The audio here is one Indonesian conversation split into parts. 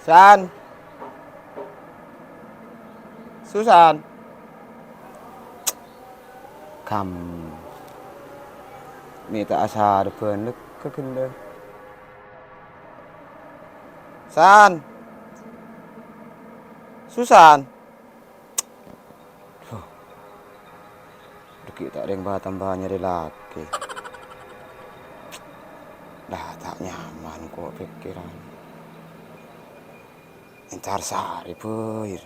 San, Susan, cầm mẹ ta xà được phần nước cái kinh đây. San, Susan, kita ada yang tambah nyari lagi. Dah tak nyaman kok pikiran. Entar sehari pun.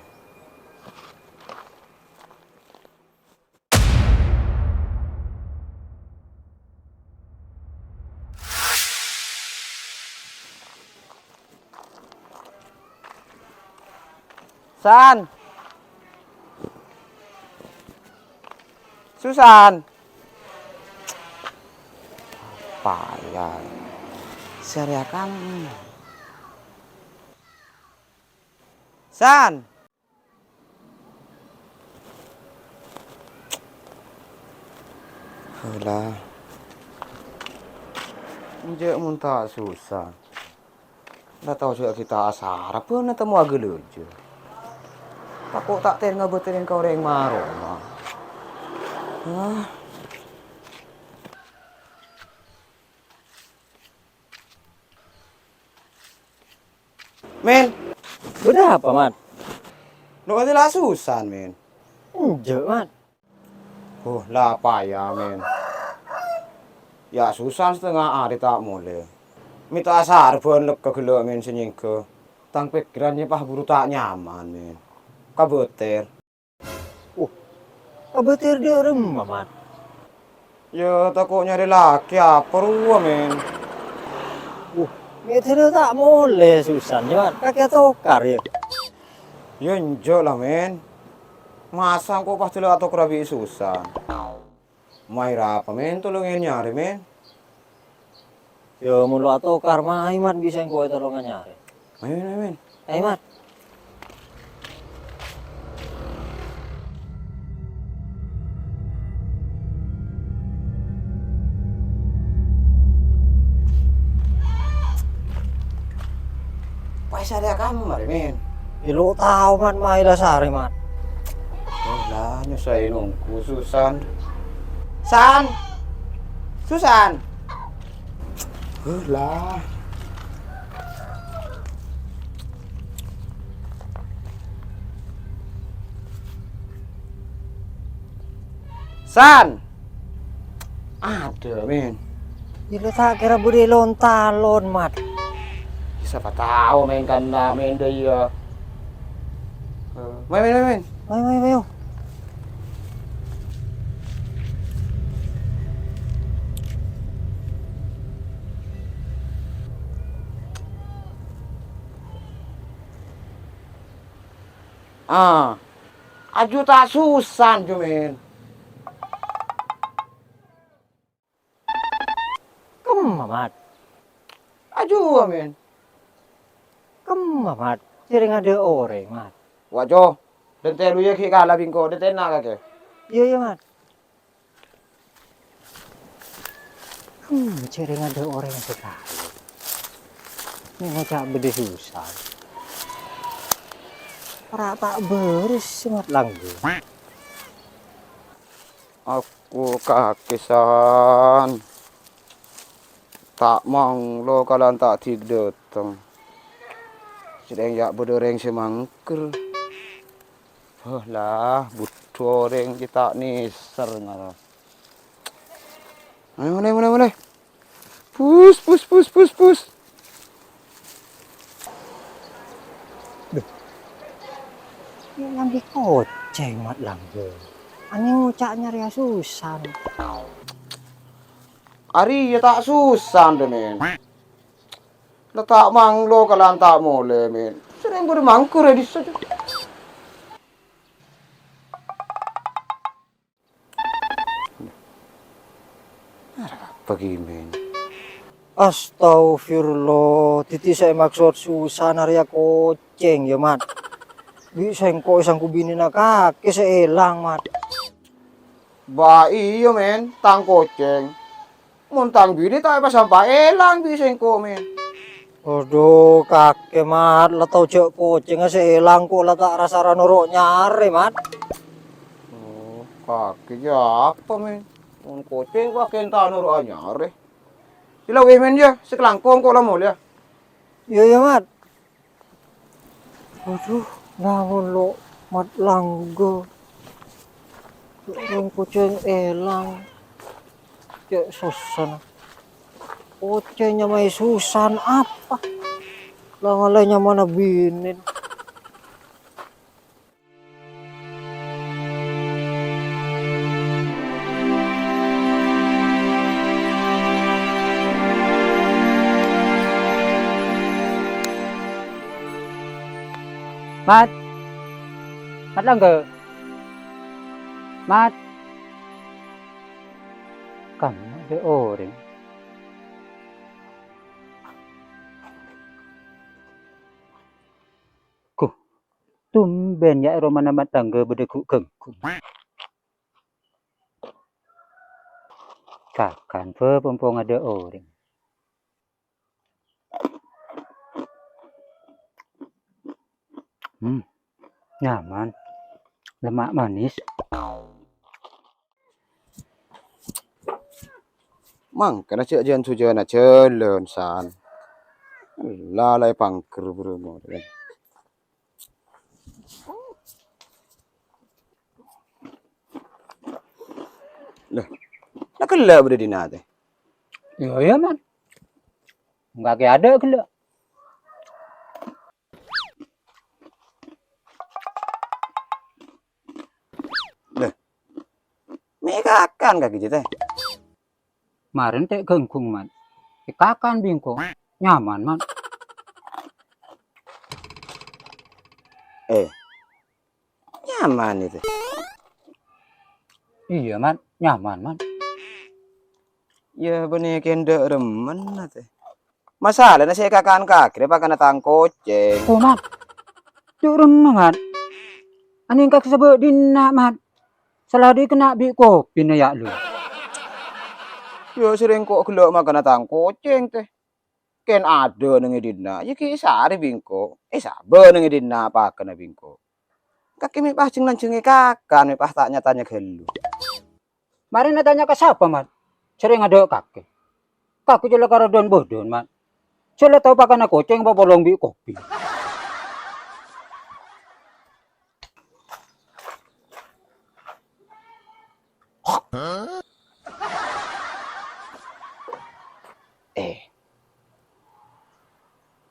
San, Susan, payah, seriakan, San, lah, je muntah susah, dah tahu juga kita asar, apa nak temu agak lucu. Takut tak tengah beterin kau orang marah. Ah. Men, Udah apa, Mat? lu kan lah Susan, men. Enggak, Mat. Oh, lah payah, men. Ya Susan setengah hari tak mulai. Minta asar pun lek kegelak men senyingke. Tang pikirannya pah buru tak nyaman, men. Kabeter. Kabetir dia rumah, Mat. Ya takut nyari laki apa ruah, men. Itu tak boleh, Susan. Mat. Kakek tokar ya. Ya enjok lah, men. Masa kok pasti lo atau kerabi Susan. Mai apa, men? Tolongin nyari, men. Ya mulu atau karma Mat bisa yang kau tolongan nyari. Men. Mat. Paisa dia kamu, mari, men. Ya lu tahu, Mat, mai dasar, Mat. Oh lah, nyusahin nunggu Susan. San, Susan. Lah. San. Ada, men. Ya lu tak kira budi lontalon, Mat. Siapa tahu main kanda main dia. Main. Mai. Aju tak Susan cuman. Mat. Aju men. Mat. Sering ada orang, Mat. Wajo. Dan telu ya ki kala bingko, dan tenak ke. Iya, Mat. Sering ada orang yang sekali. Ini ngocak bede susah. Para tak beres Mat langgu. Aku kakisan. Tak mang lo kalan tak tidur tong. Sedang yak berdoreng semangker. Oh lah, butuh orang kita ni ngara. Ayo mulai. Pus. Yang dikoceng Mat langgu. Ani ngucak nyari Susan. Ari ya tak susah deh men. Letak manglo kalan tak boleh men. Sering bermangkur ya di saja. Pergi men. Astagfirullah, titi saya maksud Susan area koceng ya Mat. Bisa engko isang kubini na kaki seelang Mat. Ba iyo men, tang koceng. Muntang bini tak apa sampai elang bisa engko men. Aduh, kakek mat, lah tau cek poceng seelang kok lah tak rasa ranoro nyare mat. Oh, kaki ya apa men? Un kucing kok kenta nur anyare. Sila men ya, sekelangkong kok lah mul ya. Iya ya mat. Aduh, namun lo mat langgo. Orang poceng elang. Cek susan. Pocengnya mai susan apa? Lah ngalainya mana binin. Mat, mat lang ke? Mat, kamu ada orang. Kuh, tumben ya romana mat tangga bedeku kengku. Kakan fe pompong ada orang. Nyaman, lemak manis. Mang kana cek jan sujan celen san. Lalai pangker bruno. Lah, nak kela berde dina teh. Ya man, nggak kayak ada gila. Meka akan kaki teh. Kemarin teh kengkung man, kakan bingko, nyaman man. Nyaman itu. Iya man, nyaman man. Ya bener kende remen teh. Masalahnya saya kakan kaki, pak kana tang koceng. Oh man, cuk remeng man. Ani kak sebut dina man. Salah dia kena bi kopi na ya lu. Ya sering kok gelok makan tang koceng teh. Ken ada nang dina. Ya ki sare bingko. Sabe nang dina apa kana bingko. Kaki mi pah lanceng kakan mi pah tanya gelu. Mari na tanya ke siapa man? Sering ada kakek. Kakek jela karo don bodon man. Sila tahu pakai na koceng apa bolong bi kopi.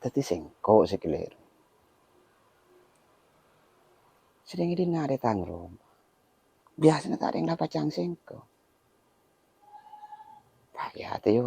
Tadi sengko sekelir. Sering ini nare tangrom. Biasanya tak ada yang dapat cang sengko. Payah hati yo.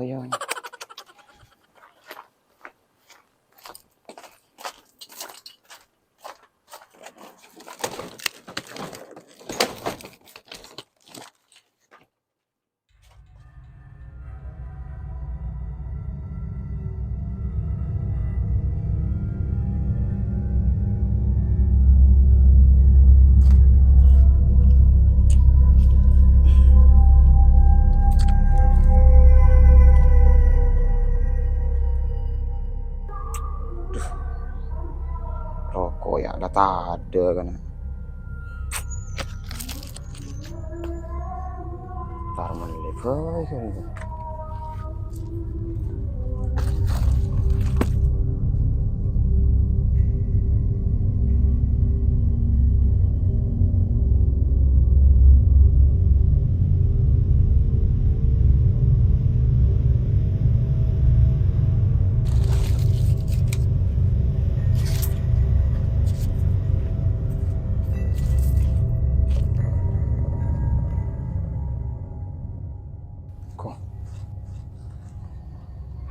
Rokok ya ada ada kan. Tarman level kan.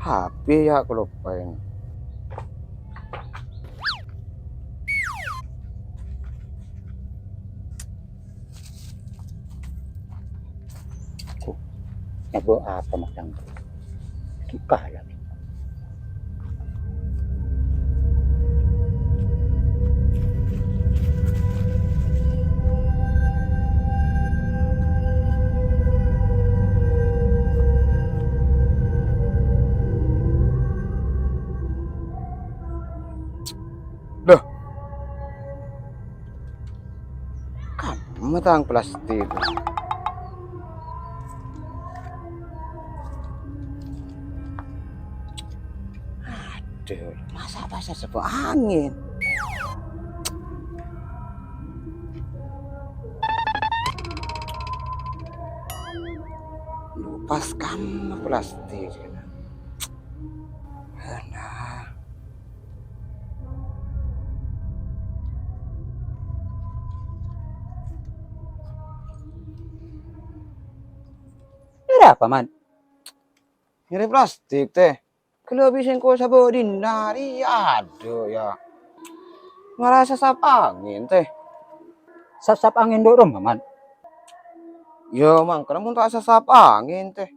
HP ya aku lupain. Nebo apa matang? Kalah. matang plastik. Aduh, masa pasar sebuah angin. Lepaskan plastik. Nah, Ini apa, Man? ini plastik teh. Kalau bisa kau sabodin nari, aduh ya. Ngerasa sap angin teh. Sap-sap angin dorong, Man. Ya mang, karena mau tak sap angin teh.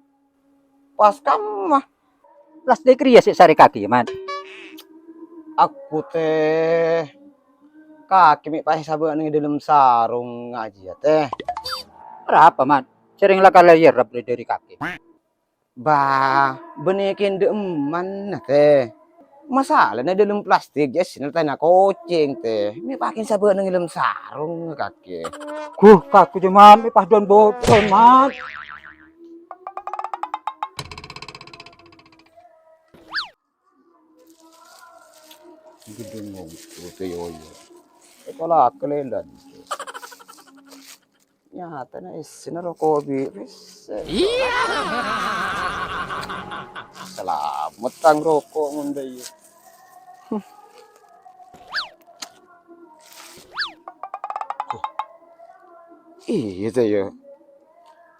Pas kamu mah, Plastik ria sih sari kaki, Man. aku teh kaki mi pakai sabun di dalam sarung aja teh. Berapa, Man? Sering lah kalian rap dari kaki. Bah, benekin deeman nah teh. Masalahnya dalam plastik ya sini tanya kucing teh. Mi pakai sabun di dalam sarung kaki. Kaku cuma pas don bodon, Man. Gede ngomong tuh yo. Kepala kelendan. Nyata na isin rokok biris. Selamat tang rokok ngunday. Iya teh ya.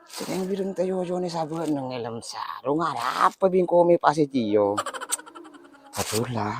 Sering bilang teh yo ni sabun nang ilem sarung ada apa bingko mi pasti tiyo. Atulah.